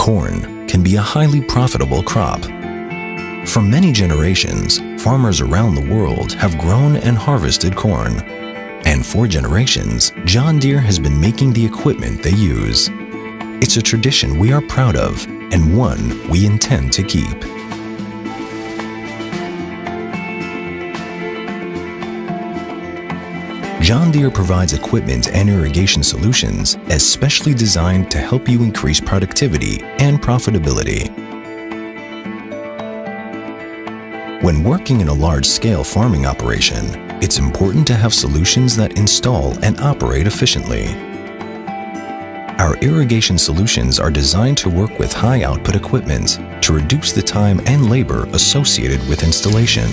Corn can be a highly profitable crop. For many generations, farmers around the world have grown and harvested corn. And for generations, John Deere has been making the equipment they use. It's a tradition we are proud of and one we intend to keep. John Deere provides equipment and irrigation solutions especially designed to help you increase productivity and profitability. When working in a large-scale farming operation, it's important to have solutions that install and operate efficiently. Our irrigation solutions are designed to work with high-output equipment to reduce the time and labor associated with installation.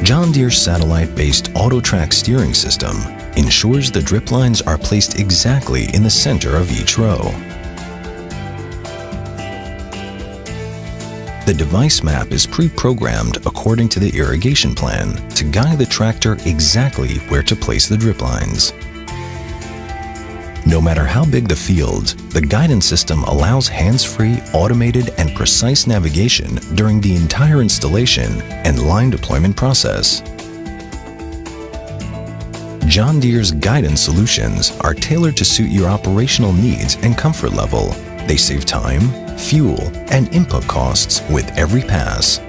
John Deere's satellite-based auto-track steering system ensures the drip lines are placed exactly in the center of each row. The device map is pre-programmed according to the irrigation plan to guide the tractor exactly where to place the drip lines. No matter how big the field, the guidance system allows hands-free, automated, and precise navigation during the entire installation and line deployment process. John Deere's guidance solutions are tailored to suit your operational needs and comfort level. They save time, fuel, and input costs with every pass.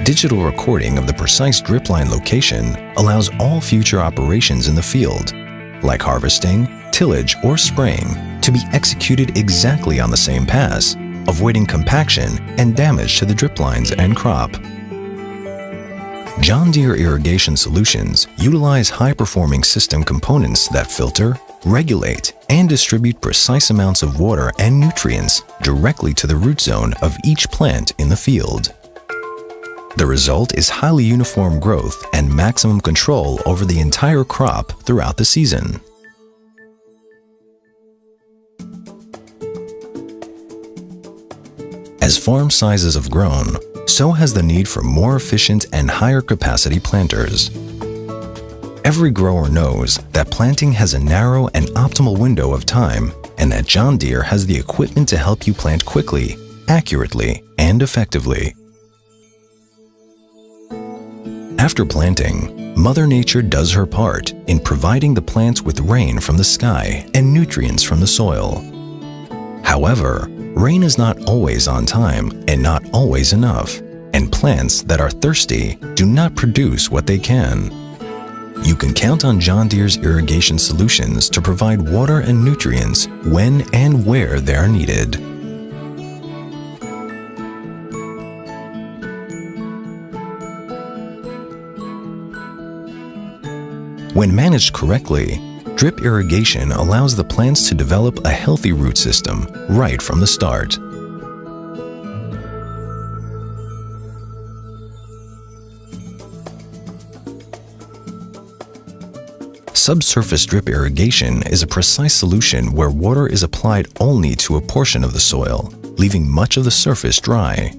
Digital recording of the precise drip line location allows all future operations in the field, like harvesting, tillage, or spraying, to be executed exactly on the same pass, avoiding compaction and damage to the drip lines and crop. John Deere irrigation solutions utilize high-performing system components that filter, regulate, and distribute precise amounts of water and nutrients directly to the root zone of each plant in the field. The result is highly uniform growth and maximum control over the entire crop throughout the season. As farm sizes have grown, so has the need for more efficient and higher capacity planters. Every grower knows that planting has a narrow and optimal window of time, and that John Deere has the equipment to help you plant quickly, accurately, and effectively. After planting, Mother Nature does her part in providing the plants with rain from the sky and nutrients from the soil. However, rain is not always on time and not always enough, and plants that are thirsty do not produce what they can. You can count on John Deere's irrigation solutions to provide water and nutrients when and where they are needed. When managed correctly, drip irrigation allows the plants to develop a healthy root system right from the start. Subsurface drip irrigation is a precise solution where water is applied only to a portion of the soil, leaving much of the surface dry.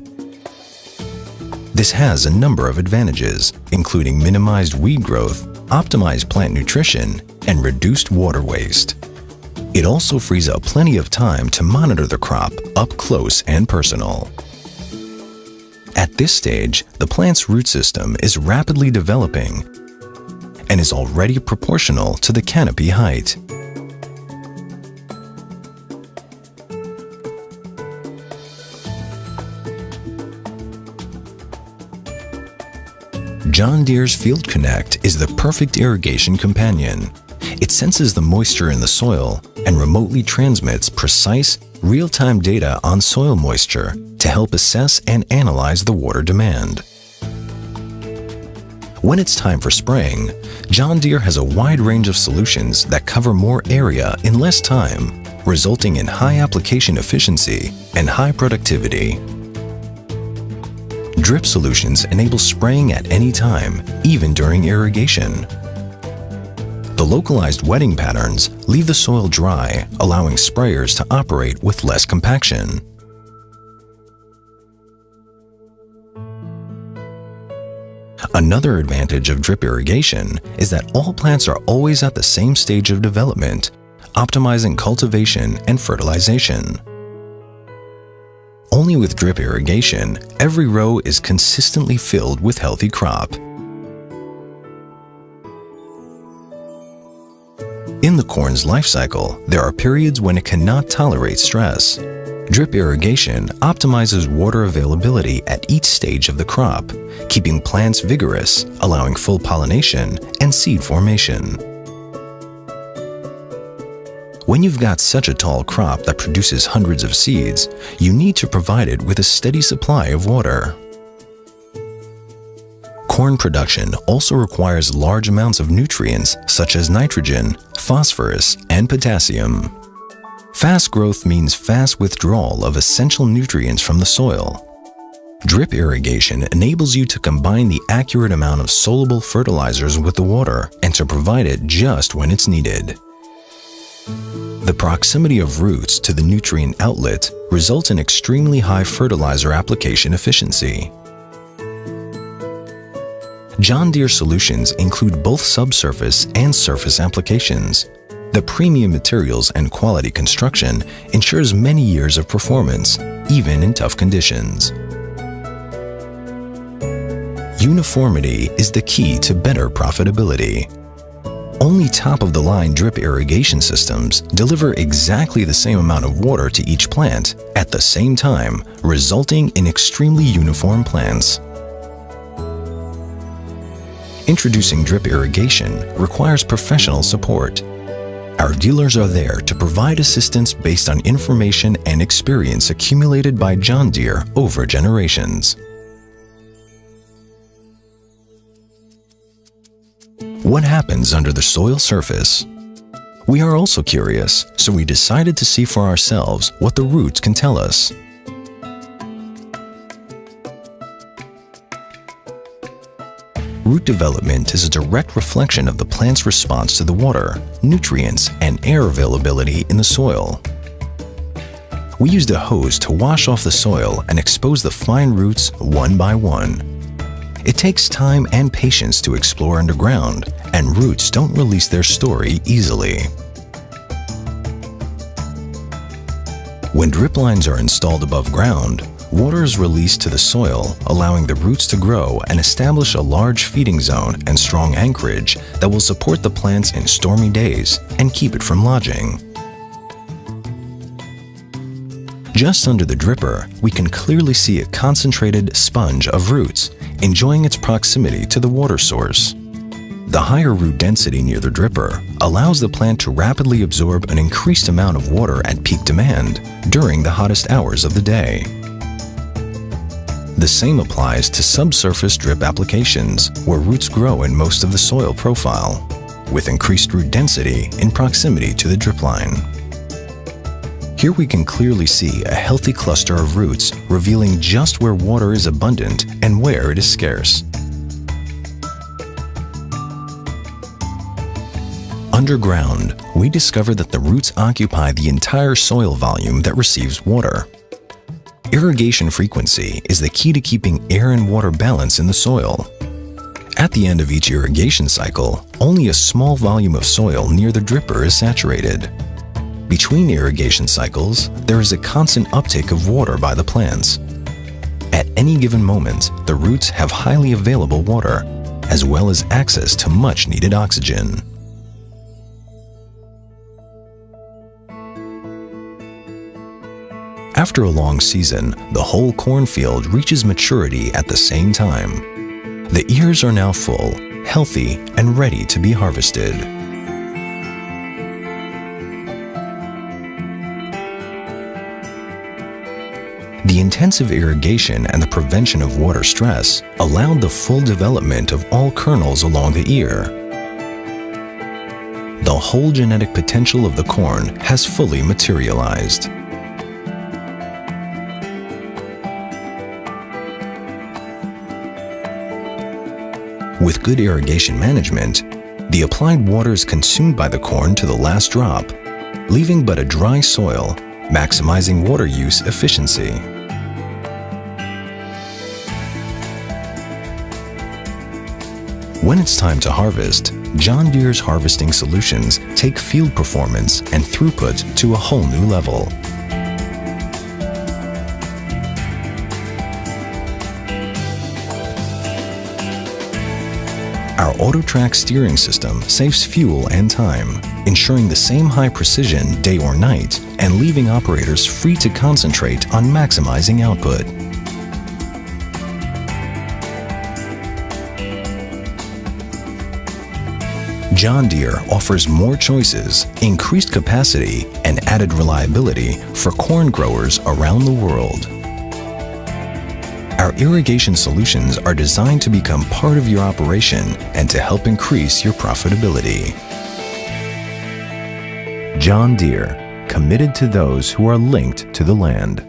This has a number of advantages, including minimized weed growth, optimized plant nutrition, and reduced water waste. It also frees up plenty of time to monitor the crop up close and personal. At this stage, the plant's root system is rapidly developing and is already proportional to the canopy height. John Deere's Field Connect is the perfect irrigation companion. It senses the moisture in the soil and remotely transmits precise, real-time data on soil moisture to help assess and analyze the water demand. When it's time for spraying, John Deere has a wide range of solutions that cover more area in less time, resulting in high application efficiency and high productivity. Drip solutions enable spraying at any time, even during irrigation. The localized wetting patterns leave the soil dry, allowing sprayers to operate with less compaction. Another advantage of drip irrigation is that all plants are always at the same stage of development, optimizing cultivation and fertilization. Only with drip irrigation, every row is consistently filled with healthy crop. In the corn's life cycle, there are periods when it cannot tolerate stress. Drip irrigation optimizes water availability at each stage of the crop, keeping plants vigorous, allowing full pollination and seed formation. When you've got such a tall crop that produces hundreds of seeds, you need to provide it with a steady supply of water. Corn production also requires large amounts of nutrients such as nitrogen, phosphorus, and potassium. Fast growth means fast withdrawal of essential nutrients from the soil. Drip irrigation enables you to combine the accurate amount of soluble fertilizers with the water and to provide it just when it's needed. The proximity of roots to the nutrient outlet results in extremely high fertilizer application efficiency. John Deere solutions include both subsurface and surface applications. The premium materials and quality construction ensures many years of performance, even in tough conditions. Uniformity is the key to better profitability. Only top-of-the-line drip irrigation systems deliver exactly the same amount of water to each plant at the same time, resulting in extremely uniform plants. Introducing drip irrigation requires professional support. Our dealers are there to provide assistance based on information and experience accumulated by John Deere over generations. What happens under the soil surface? We are also curious, so we decided to see for ourselves what the roots can tell us. Root development is a direct reflection of the plant's response to the water, nutrients, and air availability in the soil. We used a hose to wash off the soil and expose the fine roots one by one. It takes time and patience to explore underground, and roots don't release their story easily. When drip lines are installed above ground, water is released to the soil, allowing the roots to grow and establish a large feeding zone and strong anchorage that will support the plants in stormy days and keep it from lodging. Just under the dripper, we can clearly see a concentrated sponge of roots, enjoying its proximity to the water source. The higher root density near the dripper allows the plant to rapidly absorb an increased amount of water at peak demand during the hottest hours of the day. The same applies to subsurface drip applications, where roots grow in most of the soil profile, with increased root density in proximity to the drip line. Here we can clearly see a healthy cluster of roots revealing just where water is abundant and where it is scarce. Underground, we discover that the roots occupy the entire soil volume that receives water. Irrigation frequency is the key to keeping air and water balance in the soil. At the end of each irrigation cycle, only a small volume of soil near the dripper is saturated. Between irrigation cycles, there is a constant uptake of water by the plants. At any given moment, the roots have highly available water, as well as access to much-needed oxygen. After a long season, the whole cornfield reaches maturity at the same time. The ears are now full, healthy, and ready to be harvested. The intensive irrigation and the prevention of water stress allowed the full development of all kernels along the ear. The whole genetic potential of the corn has fully materialized. With good irrigation management, the applied water is consumed by the corn to the last drop, leaving but a dry soil, maximizing water use efficiency. When it's time to harvest, John Deere's harvesting solutions take field performance and throughput to a whole new level. Our AutoTrack steering system saves fuel and time, ensuring the same high precision day or night and leaving operators free to concentrate on maximizing output. John Deere offers more choices, increased capacity, and added reliability for corn growers around the world. Our irrigation solutions are designed to become part of your operation and to help increase your profitability. John Deere, committed to those who are linked to the land.